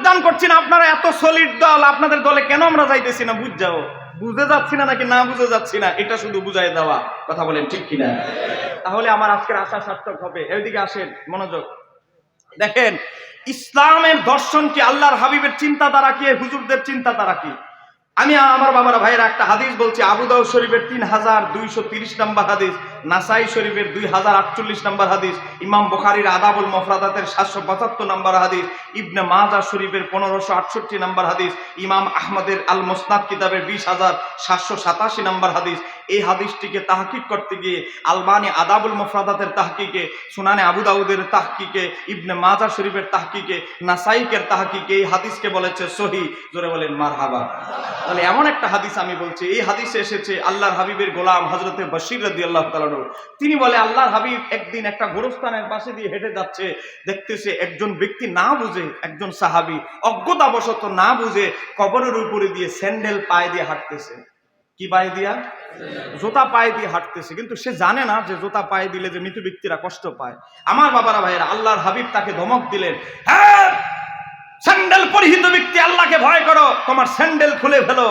যোগদান করছি না, আপনারা এত সলিড দল, আপনাদের দলে কেন আমরা যাইতেছি না? বুঝে যাচ্ছি না নাকি না বুঝে যাচ্ছি না, এটা শুধু বুঝাই দেওয়া। কথা বলেন ঠিক কিনা? তাহলে আমার আজকের আশা সার্থক হবে। এইদিকে আসেন, মনোযোগ দেখেন, ইসলামের দর্শন কি, আল্লাহর হাবিবের চিন্তাধারা কি, হুজুরদের চিন্তাধারা কি। আমি আমার বাবারা ভাইয়েরা একটা হাদিস বলছি, আবু দাউদ শরীফের 3230 নম্বর হাদিস, নাসাই শরীফের 2048 নম্বর হাদিস, ইমাম বুখারীর আদাবুল মুফরাদাতের 775 নম্বর হাদিস, ইবনে মাজাহ শরীফের 1568 নম্বর হাদিস, ইমাম আহমদের আল মুসনাদ কিতাবের 20787 নম্বর হাদিস। এই হাদিসটিকে তাহকিক করতে গিয়ে আলবানী আদাবুল মুফরাদাতের তাহকিকে, সুনানে আবু দাউদের তাহকিকে, ইবনে মাজাহ শরীফের তাহকিকে, নাসাইকের তাহকিকে এই হাদিসকে বলেছে সহিহ। জোরে বলেন মারহাবা। তাহলে এমন একটা হাদিস আমি বলছি, এই হাদিসে এসেছে আল্লাহর হাবিবের গোলাম হযরতে বশির রাদিয়াল্লাহু তাআলা, তিনি বলে আল্লাহর হাবিব একদিন একটা গোরস্থানের পাশে দিয়ে হেঁটে যাচ্ছে, দেখতেছে একজন ব্যক্তি না বুঝে, একজন সাহাবী অজ্ঞতাবশত না বুঝে কবরের উপরে দিয়ে স্যান্ডেল পায়ে দিয়ে হাঁটতেছে। কি পায়ে দিয়া? জুতা পায়ে দিয়ে হাঁটতেছে, কিন্তু সে জানে না যে জুতা পায়ে দিলে যে মৃত ব্যক্তিরা কষ্ট পায়। আমার বাবারা ভাইয়েরা, আল্লাহর হাবিব তাকে ধমক দিলেন, হ্যাঁ স্যান্ডেল পরিহিত ব্যক্তি, আল্লাহকে ভয় করো, তোমার স্যান্ডেল খুলে ফেলো।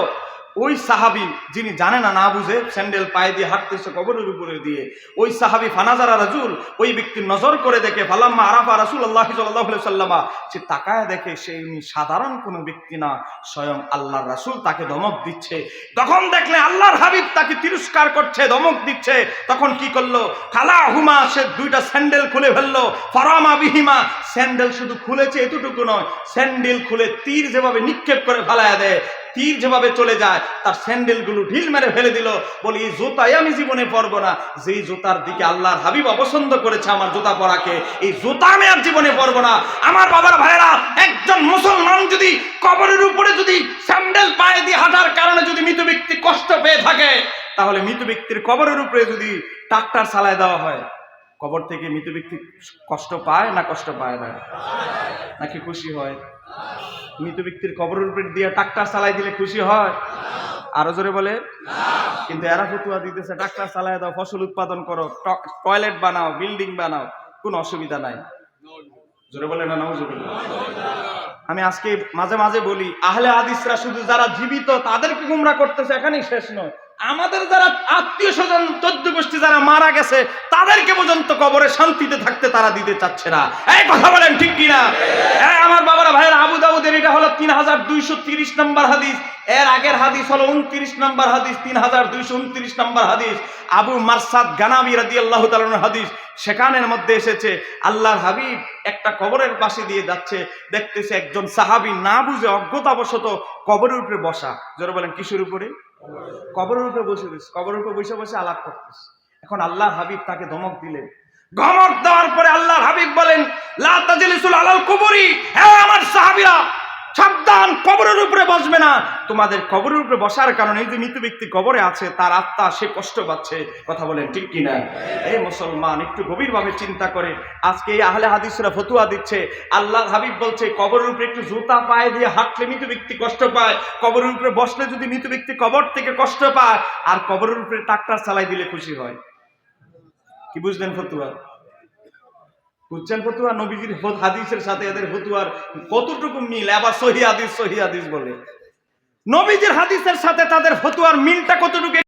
ওই সাহাবী যিনি জানে না, না বুঝে স্যান্ডেল পায়ে দিয়ে হাঁটতেছে কবরের উপরে দিয়ে, ওই সাহাবী ফানাজারা রাজুল, ওই ব্যক্তির নজর করে দেখে, ফালাম্মা আরাফা রাসূলুল্লাহ সাল্লাল্লাহু আলাইহি ওয়াসাল্লাম, সে তাকায় দেখে সে সাধারণ কোনো ব্যক্তি না, স্বয়ং আল্লাহর রাসূল তাকে ধমক দিচ্ছে। তখন দেখলে আল্লাহর হাবিব তাকে তিরস্কার করছে, ধমক দিচ্ছে, তখন কি করলো? খালাহুমা, সে দুইটা স্যান্ডেল খুলে ফেললো, ফারামা বিহিমা, স্যান্ডেল শুধু খুলেছে এতটুকু নয়, স্যান্ডেল খুলে তীর যেভাবে নিক্ষেপ করে ফেলায়া দেয়, তীর যেভাবে চলে যায়, তার স্যান্ডেলগুলো ঢিল মেরে ফেলে দিল। বলি এই জুতাই আমি জীবনে পরবো না, যেই জুতার দিকে আল্লাহর হাবিব অপছন্দ করেছে আমার জুতা পরাকে, এই জুতা আমি আর জীবনে পরবো না। আমার বাবার ভাইয়েরা, একজন মুসলমান যদি কবরের উপরে যদি স্যান্ডেল পায়ে দিয়ে হাঁটার কারণে যদি মৃত ব্যক্তি কষ্ট পেয়ে থাকে, তাহলে মৃত ব্যক্তির কবরের উপরে যদি ট্রাক্টর চালায় দেওয়া হয়, কবর থেকে মৃত ব্যক্তি কষ্ট পায় না কষ্ট পায় না? নাকি খুশি হয়? মৃত ব্যক্তির কবরের উপর দিয়ে ট্রাক্টর চালাই দিলে খুশি হয়? আরো জোরে বলে। কিন্তু এরা ফতুয়া দিতেছে, ট্রাক্টর চালায় দাও, ফসল উৎপাদন করো, টয়লেট বানাও, বিল্ডিং বানাও, কোনো অসুবিধা নাই। জোরে বলে না নাউজুবিল্লাহ। আমি আজকে মাঝে মাঝে বলি, আহলে হাদিসরা শুধু যারা জীবিত তাদেরকে গুমরা করতেছে, এখানেই শেষ নয়, আমাদের যারা আত্মীয় স্বজন 14 গোষ্ঠী যারা মারা গেছে তাদেরকে পর্যন্ত কবরে শান্তিতে থাকতে তারা দিতে চাচ্ছে না। এই কথা বলেন ঠিক কিনা? আমার বাবারা ভাইয়েরা, আবু দাউদের এটা হলো 3230 নম্বর হাদিস, এর আগের হাদিস হলো 29 নম্বর হাদিস, 3229 নম্বর হাদিস, আবু মারসাদ গানাবী রাদিয়াল্লাহু তাআলার হাদিস। সেখানের মধ্যে এসেছে আল্লাহর হাবিব একটা কবরের পাশে দিয়ে যাচ্ছে, দেখতেছে একজন সাহাবী না বুঝে অজ্ঞতাবশত কবরের উপরে বসা। জোরে বলেন কিসের উপরে? কবরের উপরে বসে দিস, কবরের উপরে বসে বসে আলাপ করতেছে। এখন আল্লাহর হাবিব তাকে ধমক দিলেন। ধমক দেওয়ার পরে আল্লাহর হাবিব বলেন, লা তাজলিসুল আলাল কুবুরি, হে আমার সাহাবীরা সাবধান, কবরের উপরে বসবে না। তোমাদের কবরের উপরে বসার কারণে এই যে মৃত ব্যক্তি কবরে আছে, তার আত্মা সে কষ্ট পাচ্ছে। কথা বলেন ঠিক কিনা? এই মুসলমান একটু গভীরভাবে চিন্তা করে আজকে এই আহলে হাদিসরা ফতুয়া দিচ্ছে, আল্লাহর হাবিব বলছে কবরের উপরে একটু জুতা পায়ে দিয়ে হাঁটলে মৃত ব্যক্তি কষ্ট পায়, কবরের উপরে বসলে যদি মৃত ব্যক্তি কবর থেকে কষ্ট পায়, আর কবরের উপরে ট্রাক্টর চালাই দিলে খুশি হয়। কি বুঝলেন ফতুয়া? বুঝছেন ফতুয়া? নবীজির হাদিসের সাথে এদের ফতুয়ার কতটুকু মিল? আবার সহিহ হাদিস বলে, নবীজির হাদিসের সাথে তাদের ফতুয়ার মিলটা কতটুকু?